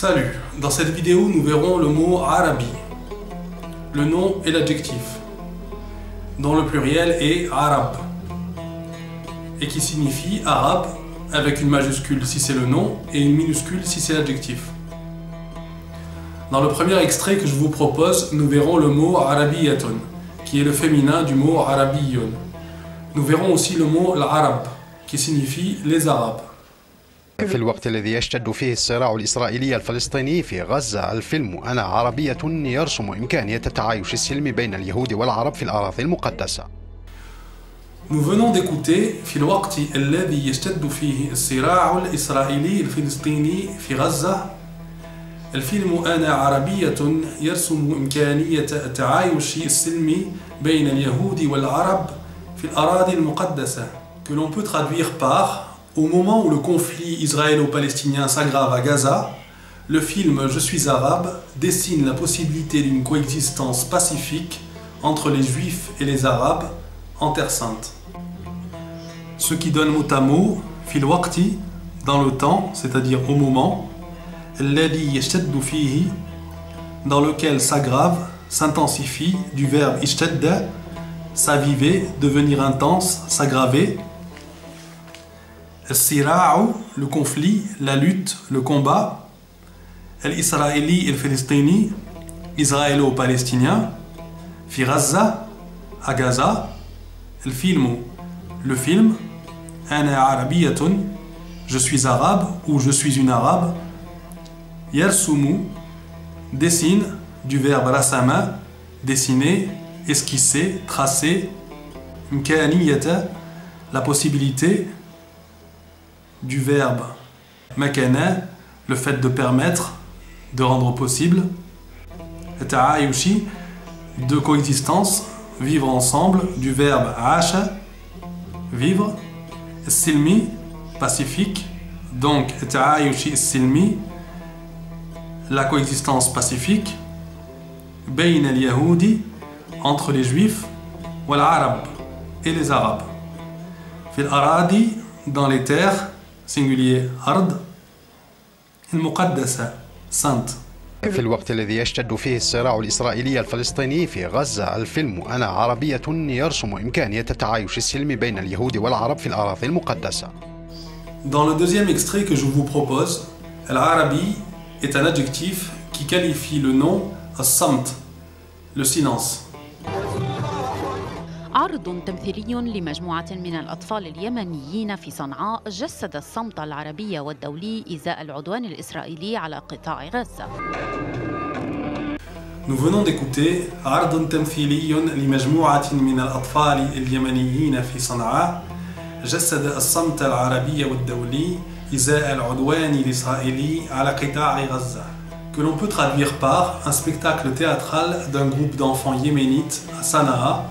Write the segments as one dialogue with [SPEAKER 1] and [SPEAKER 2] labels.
[SPEAKER 1] Salut, dans cette vidéo nous verrons le mot Arabi, le nom et l'adjectif, dont le pluriel est Arab, et qui signifie arabe avec une majuscule si c'est le nom et une minuscule si c'est l'adjectif. Dans le premier extrait que je vous propose, nous verrons le mot Arabiyatun, qui est le féminin du mot Arabiyun. Nous verrons aussi le mot l'Arab, qui signifie les Arabes.
[SPEAKER 2] في الوقت الذي يشتد فيه الصراع الإسرائيلي الفلسطيني في غزة، الفيلم أنا عربية يرسم إمكانية التعايش السلمي بين اليهود والعرب في الأراضي المقدسة.
[SPEAKER 1] Nous venons d'écouter في الوقت الذي يشتد فيه الصراع الإسرائيلي الفلسطيني في غزة الفيلم أنا عربية يرسم إمكانية التعايش السلمي بين اليهود والعرب في الأراضي المقدسة, que l'on peut traduire par au moment où le conflit israélo-palestinien s'aggrave à Gaza, le film Je suis arabe dessine la possibilité d'une coexistence pacifique entre les juifs et les arabes en Terre Sainte. Ce qui donne mot à mot fil waqti, dans le temps, c'est-à-dire au moment, alladhi yashtaddu fihi, dans lequel s'aggrave, s'intensifie, du verbe ishtadda, s'aviver, devenir intense, s'aggraver. Al-Sira'u, le conflit, la lutte, le combat. Al-Israéli et le Palestini, israélo-palestinien. Fi Gaza, à Gaza. Al-Filmu, le film. Ana Arabiyatun, je suis arabe ou je suis une arabe. Yarsumu, dessine, du verbe rasama, dessiner, esquisser, tracer. Mkaniyata, la possibilité, du verbe makana, le fait de permettre, de rendre possible. Ta'ayushi, de coexistence, vivre ensemble, du verbe asha, vivre. Silmi, pacifique, donc ta'ayushi silmi, la coexistence pacifique. Bayn al-Yahudi, entre les juifs, wal arab, et les arabes. Fil aradi, dans les terres, singulier ard, المقدسة, sainte.
[SPEAKER 2] في الوقت الذي يشتد فيه الصراع الإسرائيلي الفلسطيني في غزة، الفيلم أنا عربية يرسم إمكانية التعايش السلمي بين اليهود والعرب في الأراضي المقدسة.
[SPEAKER 1] Dans le deuxième extrait que je vous propose, Al-Arabi est un adjectif qui qualifie le nom as-samt, le silence.
[SPEAKER 3] عرض تمثيلي لمجموعة من الأطفال اليمنيين في صنعاء جسد الصمت العربي والدولي إزاء العدوان الإسرائيلي على قطاع غزة.
[SPEAKER 1] Nous venons d'écouter عرض تمثيلي لمجموعة من الأطفال اليمنيين في صنعاء جسد الصمت العربي والدولي إزاء العدوان الإسرائيلي على قطاع غزة, que l'on peut traduire par un spectacle théâtral d'un groupe d'enfants yéménites à Sanaa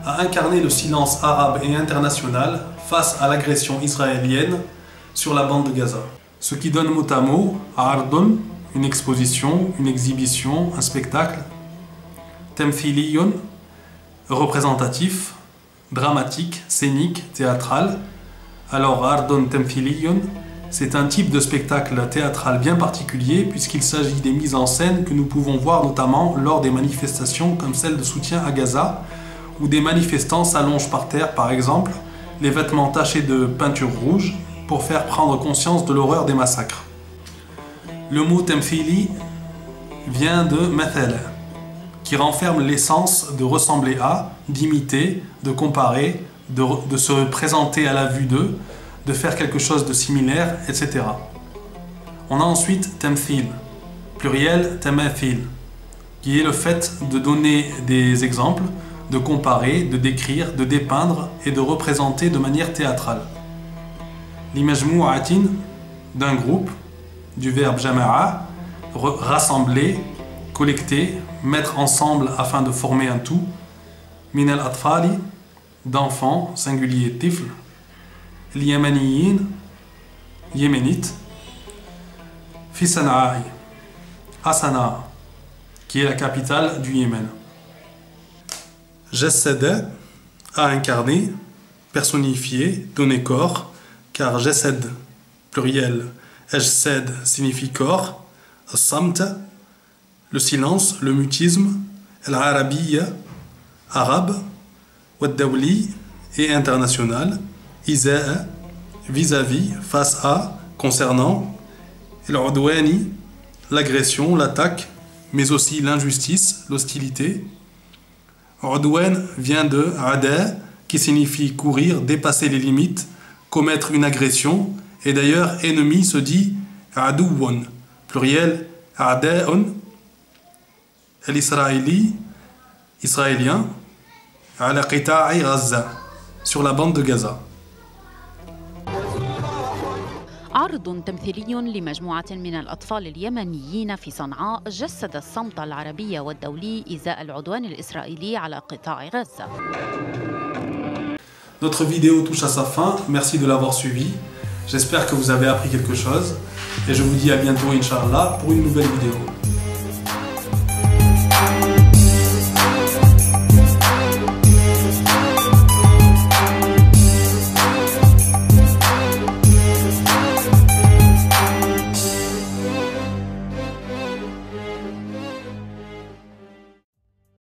[SPEAKER 1] a incarné le silence arabe et international face à l'agression israélienne sur la bande de Gaza. Ce qui donne mot à mot Ardun, une exposition, une exhibition, un spectacle. Temthiliyun, représentatif, dramatique, scénique, théâtral. Alors Ardun Temthiliyun, c'est un type de spectacle théâtral bien particulier puisqu'il s'agit des mises en scène que nous pouvons voir notamment lors des manifestations comme celle de soutien à Gaza, où des manifestants s'allongent par terre, par exemple, les vêtements tachés de peinture rouge, pour faire prendre conscience de l'horreur des massacres. Le mot temthili vient de mathal, qui renferme l'essence de ressembler à, d'imiter, de comparer, de se présenter à la vue d'eux, de faire quelque chose de similaire, etc. On a ensuite temthil, pluriel tamathil, qui est le fait de donner des exemples, de comparer, de décrire, de dépeindre et de représenter de manière théâtrale. L'imajmu'atin, d'un groupe, du verbe jama'a, rassembler, collecter, mettre ensemble afin de former un tout. Min al-atfali, d'enfants, singulier tifl. L'yamaniyin, yéménite. Fi Sanaa'i, à Sanaa, qui est la capitale du Yémen. Jassada, à incarner, personnifié, donner corps, car Jassad, pluriel, Ajsad signifie corps, الصمت, le silence, le mutisme, العربية, arabe, والدولي et international, إزاء, vis-à-vis, face à, concernant, العدواني, l'agression, l'attaque, mais aussi l'injustice, l'hostilité. Udwan vient de ada, qui signifie courir, dépasser les limites, commettre une agression, et d'ailleurs ennemi se dit adouwan, pluriel a'da'un, l'israéli, israélien, ala qita'i Gaza, sur la bande de Gaza.
[SPEAKER 3] عرض تمثيلي لمجموعة من الأطفال اليمنيين في صنعاء جسد الصمت العربي والدولي إزاء العدوان الإسرائيلي على قطاع غزة.
[SPEAKER 1] Notre vidéo touche à sa fin, merci de l'avoir suivi. J'espère que vous avez appris quelque chose et je vous dis à bientôt, Inch'Allah, pour une nouvelle vidéo.